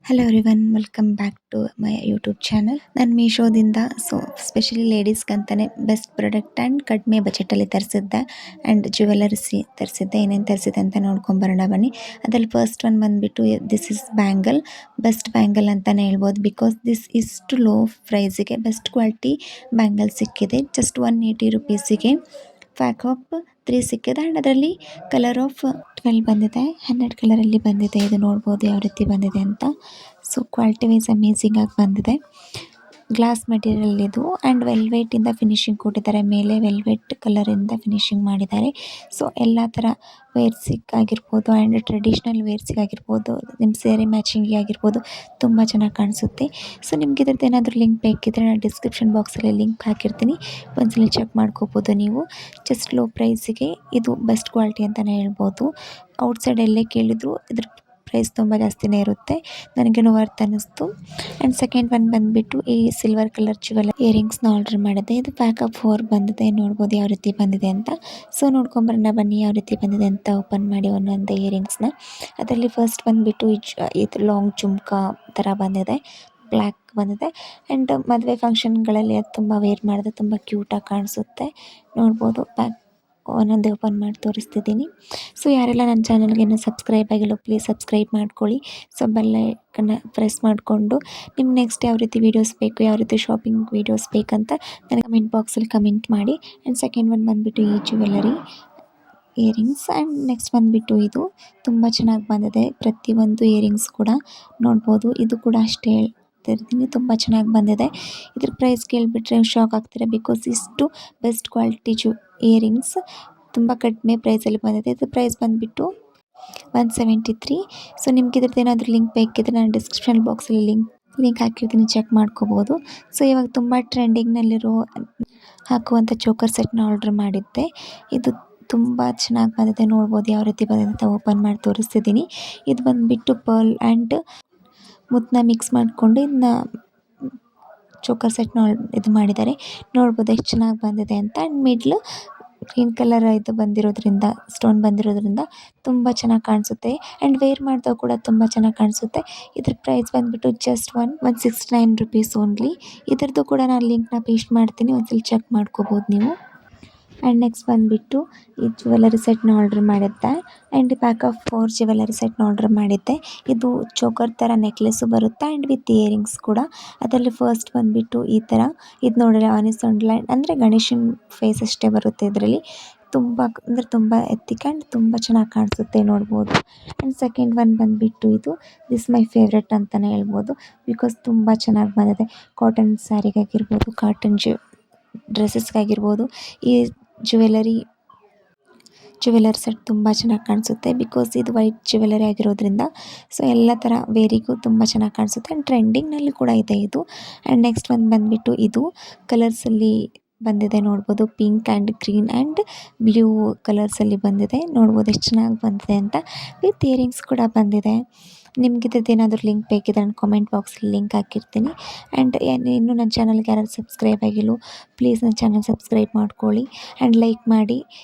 Hello everyone, welcome back to my YouTube channel. ನಾನು ಮೀಶೋದಿಂದ specially ಲೇಡೀಸ್ಗಂತಾನೆ ಬೆಸ್ಟ್ ಪ್ರಾಡಕ್ಟ್ ಆ್ಯಂಡ್ ಕಡಿಮೆ ಬಜೆಟಲ್ಲಿ ತರಿಸಿದ್ದೆ ಆ್ಯಂಡ್ ಜ್ಯುವೆಲರ್ಸಿ ತರಿಸಿದ್ದೆ. ಏನೇನು ತರಿಸಿದೆ ಅಂತ ನೋಡ್ಕೊಂಬರೋಣ ಬನ್ನಿ. ಅದರಲ್ಲಿ ಫಸ್ಟ್ ಒನ್ ಬಂದುಬಿಟ್ಟು this is bangle. Best bangle ಅಂತಲೇ ಹೇಳ್ಬೋದು. ಬಿಕಾಸ್ ದಿಸ್ ಇಷ್ಟು ಲೋ ಪ್ರೈಸಿಗೆ ಬೆಸ್ಟ್ ಕ್ವಾಲಿಟಿ ಬ್ಯಾಂಗಲ್ ಸಿಕ್ಕಿದೆ. ಜಸ್ಟ್ 180 ರುಪೀಸಿಗೆ ಪ್ಯಾಕ್ ಆಫ್ 3 ಸಿಕ್ಕಿದೆ ಆ್ಯಂಡ್ ಅದರಲ್ಲಿ ಕಲರ್ ಆಫ್ 12 ಬಂದಿದೆ. 12 ಕಲರಲ್ಲಿ ಬಂದಿದೆ. ಇದು ನೋಡ್ಬೋದು ಯಾವ ರೀತಿ ಬಂದಿದೆ ಅಂತ. ಕ್ವಾಲಿಟಿ ವೈಸ್ ಅಮೇಝಿಂಗ್ ಆಗಿ ಬಂದಿದೆ. ಗ್ಲಾಸ್ ಮೆಟೀರಿಯಲ್ ಇದು ಆ್ಯಂಡ್ ವೆಲ್ವೆಟಿಂದ ಫಿನಿಶಿಂಗ್ ಕೊಟ್ಟಿದ್ದಾರೆ. ಮೇಲೆ ವೆಲ್ವೆಟ್ ಕಲರಿಂದ ಫಿನಿಶಿಂಗ್ ಮಾಡಿದ್ದಾರೆ. ಎಲ್ಲ ಥರ ವೇರ್ಸಿಗೆ ಆಗಿರ್ಬೋದು ಆ್ಯಂಡ್ ಟ್ರೆಡಿಷ್ನಲ್ ವೇರ್ಸಿಗೆ ಆಗಿರ್ಬೋದು, ನಿಮ್ಮ ಸ್ಯಾರಿ ಮ್ಯಾಚಿಂಗಿಗೆ ಆಗಿರ್ಬೋದು ತುಂಬ ಚೆನ್ನಾಗಿ ಕಾಣಿಸುತ್ತೆ. ನಿಮ್ಗೆ ಇದ್ರದ್ದು ಏನಾದರೂ ಲಿಂಕ್ ಬೇಕಿದ್ದರೆ ನಾನು ಡಿಸ್ಕ್ರಿಪ್ಷನ್ ಬಾಕ್ಸಲ್ಲಿ ಲಿಂಕ್ ಹಾಕಿರ್ತೀನಿ. ಒಂದ್ಸಲ ಚೆಕ್ ಮಾಡ್ಕೋಬೋದು ನೀವು. ಜಸ್ಟ್ ಲೋ ಪ್ರೈಸಿಗೆ ಇದು ಬೆಸ್ಟ್ ಕ್ವಾಲಿಟಿ ಅಂತಲೇ ಹೇಳ್ಬೋದು. ಔಟ್ಸೈಡ್ ಎಲ್ಲೇ ಕೇಳಿದ್ರು ಇದ್ರ ಪ್ರೈಸ್ ತುಂಬ ಜಾಸ್ತಿನೇ ಇರುತ್ತೆ. ನನಗೇನೋ ವರ್ತ್ ಅನ್ನಿಸ್ತು. ಆ್ಯಂಡ್ ಸೆಕೆಂಡ್ ಒನ್ ಬಂದುಬಿಟ್ಟು ಈ ಸಿಲ್ವರ್ ಕಲರ್ ಜ್ಯುವೆಲರ್ ಇಯರಿಂಗ್ಸ್ನ ಆರ್ಡರ್ ಮಾಡಿದೆ. ಇದು ಪ್ಯಾಕ್ ಆಫ್ 4 ಬಂದಿದೆ. ನೋಡ್ಬೋದು ಯಾವ ರೀತಿ ಬಂದಿದೆ ಅಂತ. ನೋಡ್ಕೊಂಬರೋಣ ಬನ್ನಿ ಯಾವ ರೀತಿ ಬಂದಿದೆ ಅಂತ. ಓಪನ್ ಮಾಡಿ ಒಂದೊಂದು ಇಯರಿಂಗ್ಸ್ನ. ಅದರಲ್ಲಿ ಫಸ್ಟ್ ಬಂದುಬಿಟ್ಟು ಇದು ಲಾಂಗ್ ಜುಮ್ಕಾ ಥರ ಬಂದಿದೆ. ಬ್ಲ್ಯಾಕ್ ಬಂದಿದೆ ಆ್ಯಂಡ್ ಮದುವೆ ಫಂಕ್ಷನ್ಗಳಲ್ಲಿ ಅದು ತುಂಬ ವೇರ್ ಮಾಡಿದ್ರೆ ತುಂಬ ಕ್ಯೂಟಾಗಿ ಕಾಣಿಸುತ್ತೆ. ನೋಡ್ಬೋದು ಒಂದೊಂದೇ ಓಪನ್ ಮಾಡಿ ತೋರಿಸ್ತಿದ್ದೀನಿ. ಯಾರೆಲ್ಲ ನನ್ನ ಚಾನಲ್ಗೆ ಇನ್ನೂ ಸಬ್ಸ್ಕ್ರೈಬ್ ಆಗಿಲ್ಲ ಪ್ಲೀಸ್ ಸಬ್ಸ್ಕ್ರೈಬ್ ಮಾಡ್ಕೊಳ್ಳಿ. ಬೆಲ್ಲೈಕನ್ನ ಪ್ರೆಸ್ ಮಾಡಿಕೊಂಡು ನಿಮ್ಗೆ ನೆಕ್ಸ್ಟ್ ಯಾವ ರೀತಿ ವೀಡಿಯೋಸ್ ಬೇಕು, ಯಾವ ರೀತಿ ಶಾಪಿಂಗ್ ವೀಡಿಯೋಸ್ ಬೇಕಂತ ನನಗೆ ಕಮೆಂಟ್ ಬಾಕ್ಸಲ್ಲಿ ಕಮೆಂಟ್ ಮಾಡಿ. ಆ್ಯಂಡ್ ಸೆಕೆಂಡ್ ಒನ್ ಬಂದುಬಿಟ್ಟು ಈ ಜ್ಯುವೆಲರಿ ಇಯರಿಂಗ್ಸ್ ಆ್ಯಂಡ್ ನೆಕ್ಸ್ಟ್ ಬಂದುಬಿಟ್ಟು ಇದು ತುಂಬ ಚೆನ್ನಾಗಿ ಬಂದಿದೆ. ಪ್ರತಿಯೊಂದು ಇಯರಿಂಗ್ಸ್ ಕೂಡ ನೋಡ್ಬೋದು. ಇದು ಕೂಡ ಅಷ್ಟೇ ಹೇಳ್ತಿರ್ತೀನಿ, ತುಂಬ ಚೆನ್ನಾಗಿ ಬಂದಿದೆ. ಇದ್ರ ಪ್ರೈಸ್ ಕೇಳಿಬಿಟ್ರೆ ಶಾಕ್ ಆಗ್ತೀರಾ. ಬಿಕಾಸ್ ಇಷ್ಟು ಬೆಸ್ಟ್ ಕ್ವಾಲಿಟಿ ಇಯರಿಂಗ್ಸ್ ತುಂಬ ಕಡಿಮೆ ಪ್ರೈಸಲ್ಲಿ ಬಂದಿದೆ. ಇದ್ರ ಪ್ರೈಸ್ ಬಂದುಬಿಟ್ಟು 173. ನಿಮ್ಗೆ ಇದ್ರದ್ದು ಏನಾದರೂ ಲಿಂಕ್ ಬೇಕಿದ್ರೆ ನಾನು ಡಿಸ್ಕ್ರಿಪ್ಷನ್ ಬಾಕ್ಸಲ್ಲಿ ಲಿಂಕ್ ಹಾಕಿರ್ತೀನಿ, ಚೆಕ್ ಮಾಡ್ಕೋಬೋದು. ಇವಾಗ ತುಂಬ ಟ್ರೆಂಡಿಂಗ್ನಲ್ಲಿರೋ ಹಾಕುವಂಥ ಚೋಕರ್ ಸೆಟ್ನ ಆರ್ಡ್ರ್ ಮಾಡಿದ್ದೆ. ಇದು ತುಂಬ ಚೆನ್ನಾಗಿ ಬಂದಿದೆ. ನೋಡ್ಬೋದು ಯಾವ ರೀತಿ ಬಂದಿದೆ ಅಂತ. ಓಪನ್ ಮಾಡಿ ತೋರಿಸ್ತಿದ್ದೀನಿ. ಇದು ಬಂದುಬಿಟ್ಟು ಪರ್ಲ್ ಆ್ಯಂಡ್ ಮುತ್ತನ್ನ ಮಿಕ್ಸ್ ಮಾಡಿಕೊಂಡು ಇದನ್ನ ಚೋಕರ್ ಸೆಟ್ನ ಇದು ಮಾಡಿದ್ದಾರೆ. ನೋಡ್ಬೋದು ಎಷ್ಟು ಚೆನ್ನಾಗಿ ಬಂದಿದೆ ಅಂತ. ಆ್ಯಂಡ್ ಮಿಡ್ಲು ಗ್ರೀನ್ ಕಲರ್ ಇದು ಬಂದಿರೋದ್ರಿಂದ, ಸ್ಟೋನ್ ಬಂದಿರೋದ್ರಿಂದ ತುಂಬ ಚೆನ್ನಾಗಿ ಕಾಣಿಸುತ್ತೆ. ಆ್ಯಂಡ್ ವೇರ್ ಮಾಡಿದಾಗ ಕೂಡ ತುಂಬ ಚೆನ್ನಾಗಿ ಕಾಣಿಸುತ್ತೆ. ಇದ್ರ ಪ್ರೈಸ್ ಬಂದುಬಿಟ್ಟು ಜಸ್ಟ್ 169 ರುಪೀಸ್ ಓನ್ಲಿ. ಇದರದ್ದು ಕೂಡ ನಾನು ಲಿಂಕ್ನ ಪೇಸ್ಟ್ ಮಾಡ್ತೀನಿ, ಒಂದ್ಸಲ ಚೆಕ್ ಮಾಡ್ಕೋಬೋದು ನೀವು. ಆ್ಯಂಡ್ ನೆಕ್ಸ್ಟ್ ಬಂದುಬಿಟ್ಟು ಈ ಜ್ಯುವೆಲರಿ ಸೆಟ್ನ ಆರ್ಡ್ರ್ ಮಾಡಿದ್ದೆ. ಆ್ಯಂಡ್ ಪ್ಯಾಕ್ ಆಫ್ 4 ಜ್ಯುವೆಲರಿ ಸೆಟ್ನ ಆರ್ಡ್ರ್ ಮಾಡಿದ್ದೆ. ಇದು ಚೋಕರ್ ಥರ ನೆಕ್ಲೆಸ್ಸು ಬರುತ್ತೆ ಆ್ಯಂಡ್ ವಿತ್ ಇಯರಿಂಗ್ಸ್ ಕೂಡ. ಅದರಲ್ಲಿ ಫಸ್ಟ್ ಬಂದುಬಿಟ್ಟು ಈ ಥರ ಇದು ನೋಡಿದ್ರೆ ಆನಿಸೊಂಡ್ಲೈನ್ ಅಂದರೆ ಗಣೇಶನ ಫೇಸ್ ಅಷ್ಟೇ ಬರುತ್ತೆ ಇದರಲ್ಲಿ. ತುಂಬ ಎತ್ತಿಕ್ ಆ್ಯಂಡ್ ತುಂಬ ಚೆನ್ನಾಗಿ ಕಾಣಿಸುತ್ತೆ. ನೋಡ್ಬೋದು. ಆ್ಯಂಡ್ ಸೆಕೆಂಡ್ ಒನ್ ಬಂದುಬಿಟ್ಟು ಇದು ದಿಸ್ ಮೈ ಫೇವ್ರೆಟ್ ಅಂತಲೇ ಹೇಳ್ಬೋದು. ಬಿಕಾಸ್ ತುಂಬ ಚೆನ್ನಾಗಿ ಬಂದಿದೆ. ಕಾಟನ್ ಸ್ಯಾರಿಗಾಗಿರ್ಬೋದು, ಕಾಟನ್ ಡ್ರೆಸ್ಸಸ್ಗಾಗಿರ್ಬೋದು ಈ ಜ್ಯುವೆಲರಿ ಸೆಟ್ ತುಂಬ ಚೆನ್ನಾಗಿ ಕಾಣಿಸುತ್ತೆ. ಬಿಕಾಸ್ ಇದು ವೈಟ್ ಜ್ಯುವೆಲರಿ ಆಗಿರೋದ್ರಿಂದ ಎಲ್ಲ ಥರ ವೇರಿಗೂ ತುಂಬ ಚೆನ್ನಾಗಿ ಕಾಣಿಸುತ್ತೆ. ಆ್ಯಂಡ್ ಟ್ರೆಂಡಿಂಗ್ನಲ್ಲಿ ಕೂಡ ಇದೆ ಇದು. ಆ್ಯಂಡ್ ನೆಕ್ಸ್ಟ್ ಒಂದು ಬಂದುಬಿಟ್ಟು ಇದು ಕಲರ್ಸಲ್ಲಿ ಬಂದಿದೆ. ನೋಡ್ಬೋದು pink and green and blue ಕಲರ್ಸಲ್ಲಿ ಬಂದಿದೆ. ನೋಡ್ಬೋದು ಎಷ್ಟು ಚೆನ್ನಾಗಿ ಬಂದಿದೆ ಅಂತ. ವಿತ್ ಇಯರಿಂಗ್ಸ್ ಕೂಡ ಬಂದಿದೆ. ನಿಮ್ಗೆ ಇದ್ರದ್ದು ಏನಾದರೂ ಲಿಂಕ್ ಬೇಕಿದ್ರೆ ನಾನು ಕಾಮೆಂಟ್ ಬಾಕ್ಸಲ್ಲಿ ಲಿಂಕ್ ಹಾಕಿರ್ತೀನಿ. ಆ್ಯಂಡ್ ಇನ್ನೂ ನನ್ನ ಚಾನಲ್ಗೆ ಯಾರು ಸಬ್ಸ್ಕ್ರೈಬ್ ಆಗಿಲ್ಲೋ ಪ್ಲೀಸ್ ನನ್ನ ಚಾನಲ್ ಸಬ್ಸ್ಕ್ರೈಬ್ ಮಾಡ್ಕೊಳ್ಳಿ ಆ್ಯಂಡ್ ಲೈಕ್ ಮಾಡಿ.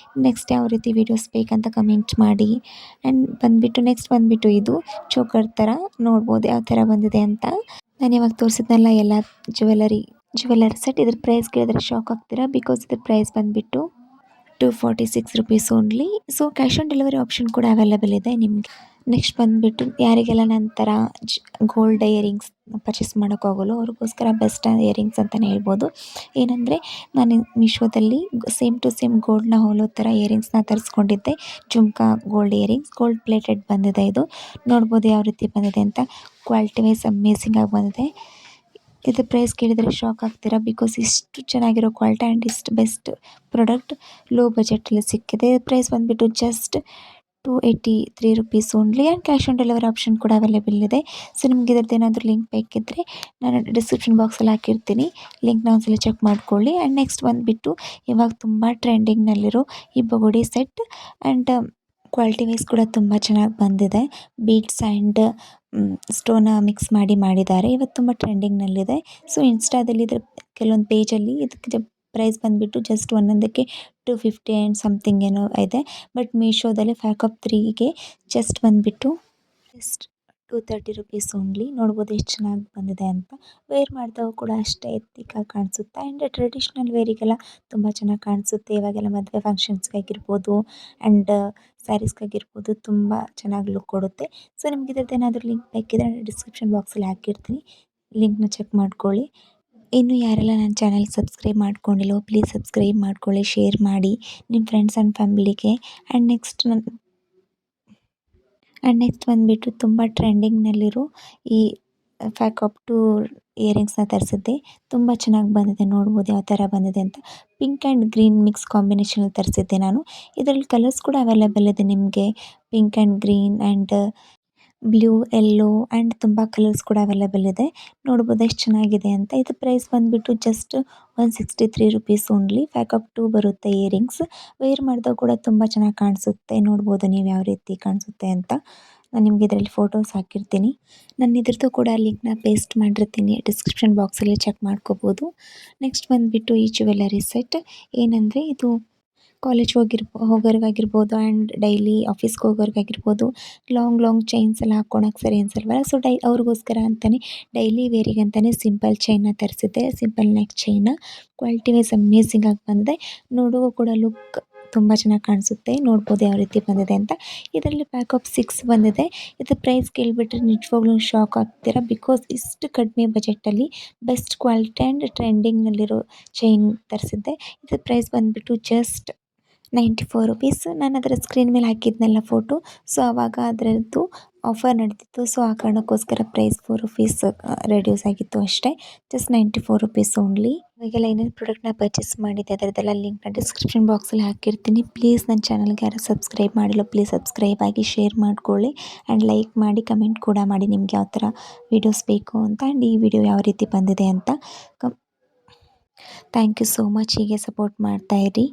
ನೆಕ್ಸ್ಟ್ ಯಾವ ರೀತಿ ವೀಡಿಯೋಸ್ ಬೇಕಂತ ಕಮೆಂಟ್ ಮಾಡಿ. ಆ್ಯಂಡ್ ನೆಕ್ಸ್ಟ್ ಬಂದುಬಿಟ್ಟು ಇದು ಚೋಕರ್ ಥರ. ನೋಡ್ಬೋದು ಯಾವ ಥರ ಬಂದಿದೆ ಅಂತ. ನಾನು ಇವಾಗ ತೋರಿಸಿದ್ನಲ್ಲ ಎಲ್ಲ ಜ್ಯುವೆಲರಿ ಸೆಟ್. ಇದ್ರ ಪ್ರೈಸ್ ಕೇಳಿದ್ರೆ ಶಾಕ್ ಆಗ್ತೀರಾ. ಬಿಕಾಸ್ ಇದ್ರ ಪ್ರೈಸ್ ಬಂದುಬಿಟ್ಟು 246 rupees only. Cash on delivery option ಕೂಡ ಅವೈಲೇಬಲ್ ಇದೆ ನಿಮಗೆ. ನೆಕ್ಸ್ಟ್ ಬಂದುಬಿಟ್ಟು ಯಾರಿಗೆಲ್ಲ ನನ್ನ ಥರ ಗೋಲ್ಡ್ ಇಯರಿಂಗ್ಸ್ ಪರ್ಚೇಸ್ ಮಾಡೋಕ್ಕಾಗಲ್ಲೋ ಅವ್ರಿಗೋಸ್ಕರ ಬೆಸ್ಟ್ ಇಯರಿಂಗ್ಸ್ ಅಂತಲೇ ಹೇಳ್ಬೋದು. ಏನಂದರೆ ನಾನು ಮೀಶೋದಲ್ಲಿ ಸೇಮ್ ಟು ಸೇಮ್ ಗೋಲ್ಡ್ನ ಹೋಲೋ ಥರ ಇಯರಿಂಗ್ಸ್ನ ತರಿಸ್ಕೊಂಡಿದ್ದೆ. Jhumka gold earrings, gold plated ಬಂದಿದೆ. ಇದು ನೋಡ್ಬೋದು ಯಾವ ರೀತಿ ಬಂದಿದೆ ಅಂತ. ಕ್ವಾಲಿಟಿ ವೈಸ್ ಅಮೇಝಿಂಗ್ ಆಗಿ ಬಂದಿದೆ. ಇದ್ರ ಪ್ರೈಸ್ ಕೇಳಿದರೆ ಶಾಕ್ ಆಗ್ತೀರಾ. ಬಿಕಾಸ್ ಇಷ್ಟು ಚೆನ್ನಾಗಿರೋ ಕ್ವಾಲಿಟಿ ಆ್ಯಂಡ್ ಇಷ್ಟು ಬೆಸ್ಟ್ ಪ್ರಾಡಕ್ಟ್ ಲೋ ಬಜೆಟಲ್ಲಿ ಸಿಕ್ಕಿದೆ. ಪ್ರೈಸ್ ಬಂದುಬಿಟ್ಟು just 283 rupees only. And cash on delivery option ಕೂಡ ಅವೈಲೇಬಲ್ ಇದೆ. ನಿಮ್ಗೆ ಇದ್ರದ್ದು ಏನಾದರೂ ಲಿಂಕ್ ಬೇಕಿದ್ದರೆ ನಾನು ಡಿಸ್ಕ್ರಿಪ್ಷನ್ ಬಾಕ್ಸಲ್ಲಿ ಹಾಕಿರ್ತೀನಿ, ಲಿಂಕ್ನ ಒಂದ್ಸಲ ಚೆಕ್ ಮಾಡ್ಕೊಳ್ಳಿ. ಆ್ಯಂಡ್ ನೆಕ್ಸ್ಟ್ ಬಂದುಬಿಟ್ಟು ಇವಾಗ ತುಂಬ ಟ್ರೆಂಡಿಂಗ್ನಲ್ಲಿರೋ ಈ ಬೊಗೋಡಿ ಸೆಟ್. ಆ್ಯಂಡ್ ಕ್ವಾಲಿಟಿ ವೈಸ್ ಕೂಡ ತುಂಬ ಚೆನ್ನಾಗಿ ಬಂದಿದೆ. ಬೀಡ್ಸ್ ಆ್ಯಂಡ್ ಸ್ಟೋನ ಮಿಕ್ಸ್ ಮಾಡಿದ್ದಾರೆ. ಇವತ್ತು ತುಂಬ ಟ್ರೆಂಡಿಂಗ್ನಲ್ಲಿದೆ. ಇನ್ಸ್ಟಾದಲ್ಲಿ ಇದ್ರ ಕೆಲವೊಂದು ಪೇಜಲ್ಲಿ ಇದಕ್ಕೆ ಪ್ರೈಸ್ ಬಂದುಬಿಟ್ಟು ಜಸ್ಟ್ ಒಂದೊಂದಕ್ಕೆ 250 ಆ್ಯಂಡ್ ಸಮಥಿಂಗ್ ಏನೋ ಇದೆ. ಬಟ್ ಮೀಶೋದಲ್ಲಿ ಪ್ಯಾಕ್ ಆಫ್ 3ಗೆ ಜಸ್ಟ್ ಬಂದುಬಿಟ್ಟು 230 ರುಪೀಸ್ ಓನ್ಲಿ. ನೋಡ್ಬೋದು ಎಷ್ಟು ಚೆನ್ನಾಗಿ ಬಂದಿದೆ ಅಂತ. ವೇರ್ ಮಾಡಿದಾಗ ಕೂಡ ಅಷ್ಟೇ ಎತ್ತಿಕಾಗಿ ಕಾಣಿಸುತ್ತೆ ಆ್ಯಂಡ್ ಟ್ರೆಡಿಷ್ನಲ್ ವೇರಿಗೆಲ್ಲ ತುಂಬ ಚೆನ್ನಾಗಿ ಕಾಣಿಸುತ್ತೆ. ಇವಾಗೆಲ್ಲ ಮದುವೆ ಫಂಕ್ಷನ್ಸ್ಗಾಗಿರ್ಬೋದು ಆ್ಯಂಡ್ ಸ್ಯಾರೀಸ್ಗಾಗಿರ್ಬೋದು ತುಂಬ ಚೆನ್ನಾಗಿ ಲುಕ್ ಕೊಡುತ್ತೆ. ಸೊ ನಿಮ್ಗೆ ಇದ್ರದ್ದೇನಾದರೂ ಲಿಂಕ್ ಬೇಕಿದ್ರೆ ಡಿಸ್ಕ್ರಿಪ್ಷನ್ ಬಾಕ್ಸಲ್ಲಿ ಹಾಕಿರ್ತೀನಿ, ಲಿಂಕ್ನ ಚೆಕ್ ಮಾಡ್ಕೊಳ್ಳಿ. ಇನ್ನು ಯಾರೆಲ್ಲ ನನ್ನ ಚಾನಲ್ ಸಬ್ಸ್ಕ್ರೈಬ್ ಮಾಡ್ಕೊಂಡಿಲ್ಲವೋ ಪ್ಲೀಸ್ ಸಬ್ಸ್ಕ್ರೈಬ್ ಮಾಡ್ಕೊಳ್ಳಿ, ಶೇರ್ ಮಾಡಿ ನಿಮ್ಮ ಫ್ರೆಂಡ್ಸ್ ಆ್ಯಂಡ್ ಫ್ಯಾಮಿಲಿಗೆ. ನೆಕ್ಸ್ಟ್ ಬಂದುಬಿಟ್ಟು ತುಂಬ ಟ್ರೆಂಡಿಂಗ್ನಲ್ಲಿರೋ ಈ ಫ್ಯಾಕಾಪ್ ಟು ಇಯರಿಂಗ್ಸ್ನ ತರಿಸಿದ್ದೆ. ತುಂಬ ಚೆನ್ನಾಗಿ ಬಂದಿದೆ, ನೋಡ್ಬೋದು ಯಾವ ಥರ ಬಂದಿದೆ ಅಂತ. ಪಿಂಕ್ ಆ್ಯಂಡ್ ಗ್ರೀನ್ ಮಿಕ್ಸ್ ಕಾಂಬಿನೇಷನಲ್ಲಿ ತರಿಸಿದ್ದೆ ನಾನು. ಇದರಲ್ಲಿ ಕಲರ್ಸ್ ಕೂಡ ಅವೈಲೇಬಲ್ ಇದೆ ನಿಮಗೆ, pink and green and blue, yellow and ತುಂಬ ಕಲರ್ಸ್ ಕೂಡ ಅವೈಲೇಬಲ್ ಇದೆ. ನೋಡ್ಬೋದು ಎಷ್ಟು ಚೆನ್ನಾಗಿದೆ ಅಂತ. ಇದು ಪ್ರೈಸ್ ಬಂದುಬಿಟ್ಟು ಜಸ್ಟ್ 163 ರುಪೀಸ್ ಓನ್ಲಿ. ಫ್ಯಾಕಾಪ್ 2 ಬರುತ್ತೆ ಇಯರಿಂಗ್ಸ್. ವೇರ್ ಮಾಡಿದಾಗ ಕೂಡ ತುಂಬ ಚೆನ್ನಾಗಿ ಕಾಣಿಸುತ್ತೆ. ನೋಡ್ಬೋದು ನೀವು ಯಾವ ರೀತಿ ಕಾಣಿಸುತ್ತೆ ಅಂತ. ನಾನು ನಿಮಗೆ ಇದರಲ್ಲಿ ಫೋಟೋಸ್ ಹಾಕಿರ್ತೀನಿ. ನಾನು ಇದ್ರದ್ದು ಕೂಡ ಲಿಂಕ್ನ ಪೇಸ್ಟ್ ಮಾಡಿರ್ತೀನಿ, ಡಿಸ್ಕ್ರಿಪ್ಷನ್ ಬಾಕ್ಸಲ್ಲಿ ಚೆಕ್ ಮಾಡ್ಕೋಬೋದು. ನೆಕ್ಸ್ಟ್ ಬಂದುಬಿಟ್ಟು ಈ ಜ್ಯುವೆಲರಿ ಸೆಟ್ ಏನಂದರೆ, ಇದು ಕಾಲೇಜ್ಗೆ ಹೋಗೋರಿಗಾಗಿರ್ಬೋದು ಆ್ಯಂಡ್ ಡೈಲಿ ಆಫೀಸ್ಗೆ ಹೋಗೋರಿಗಾಗಿರ್ಬೋದು, ಲಾಂಗ್ ಚೈನ್ಸ್ ಎಲ್ಲ ಹಾಕ್ಕೊಳಕ್ಕೆ ಸರಿ ಅನಿಸಲ್ವಲ್ಲ, ಸೊ ಅವ್ರಿಗೋಸ್ಕರ ಅಂತಲೇ ಡೈಲಿ ವೇರಿಗಂತಲೇ ಸಿಂಪಲ್ ಚೈನ್ನ ತರಿಸಿದ್ದೆ. ಸಿಂಪಲ್ ನೆಕ್ ಚೈನ್ನ ಕ್ವಾಲಿಟಿ ವೈಸ್ ಅಮೇಝಿಂಗ್ ಆಗಿ ಬಂದಿದೆ. ನೋಡುವ ಕೂಡ ಲುಕ್ ತುಂಬ ಚೆನ್ನಾಗಿ ಕಾಣಿಸುತ್ತೆ. ನೋಡ್ಬೋದು ಯಾವ ರೀತಿ ಬಂದಿದೆ ಅಂತ. ಇದರಲ್ಲಿ ಪ್ಯಾಕಾಪ್ 6 ಬಂದಿದೆ. ಇದು ಪ್ರೈಸ್ ಕೇಳಿಬಿಟ್ರೆ ನಿಜವಾಗ್ಲೂ ಶಾಕ್ ಆಗ್ತೀರಾ, ಬಿಕಾಸ್ ಇಷ್ಟು ಕಡಿಮೆ ಬಜೆಟಲ್ಲಿ ಬೆಸ್ಟ್ ಕ್ವಾಲಿಟಿ ಆ್ಯಂಡ್ ಟ್ರೆಂಡಿಂಗ್ನಲ್ಲಿರೋ ಚೈನ್ ತರಿಸಿದ್ದೆ. ಇದು ಪ್ರೈಸ್ ಬಂದುಬಿಟ್ಟು ಜಸ್ಟ್ 94 ರುಪೀಸ್. ನಾನು ಅದರ ಸ್ಕ್ರೀನ್ ಮೇಲೆ ಹಾಕಿದ್ನಲ್ಲ ಫೋಟೋ, ಸೊ ಆವಾಗ ಅದರದ್ದು ಆಫರ್ ನಡೀತಿತ್ತು. ಸೊ ಆ ಕಾರಣಕ್ಕೋಸ್ಕರ ಪ್ರೈಸ್ 4 ರುಪೀಸ್ ರೆಡ್ಯೂಸ್ ಆಗಿತ್ತು ಅಷ್ಟೇ. Just 94 rupees only. ಇವಾಗೆಲ್ಲ ಏನೇನು ಪ್ರಾಡಕ್ಟ್ನ ಪರ್ಚೇಸ್ ಮಾಡಿದೆ ಅದರದ್ದೆಲ್ಲ ಲಿಂಕ್ನ ಡಿಸ್ಕ್ರಿಪ್ಷನ್ ಬಾಕ್ಸಲ್ಲಿ ಹಾಕಿರ್ತೀನಿ. ಪ್ಲೀಸ್ ನನ್ನ ಚಾನಲ್ಗೆ ಯಾರು ಸಬ್ಸ್ಕ್ರೈಬ್ ಮಾಡಿಲ್ಲ ಪ್ಲೀಸ್ ಸಬ್ಸ್ಕ್ರೈಬ್ ಆಗಿ, ಶೇರ್ ಮಾಡ್ಕೊಳ್ಳಿ ಆ್ಯಂಡ್ ಲೈಕ್ ಮಾಡಿ, ಕಮೆಂಟ್ ಕೂಡ ಮಾಡಿ ನಿಮ್ಗೆ ಯಾವ ಥರ ವೀಡಿಯೋಸ್ ಬೇಕು ಅಂತ ಆ್ಯಂಡ್ ಈ ವಿಡಿಯೋ ಯಾವ ರೀತಿ ಬಂದಿದೆ ಅಂತ. Thank you so much. ಹೀಗೆ ಸಪೋರ್ಟ್ ಮಾಡ್ತಾಯಿರಿ.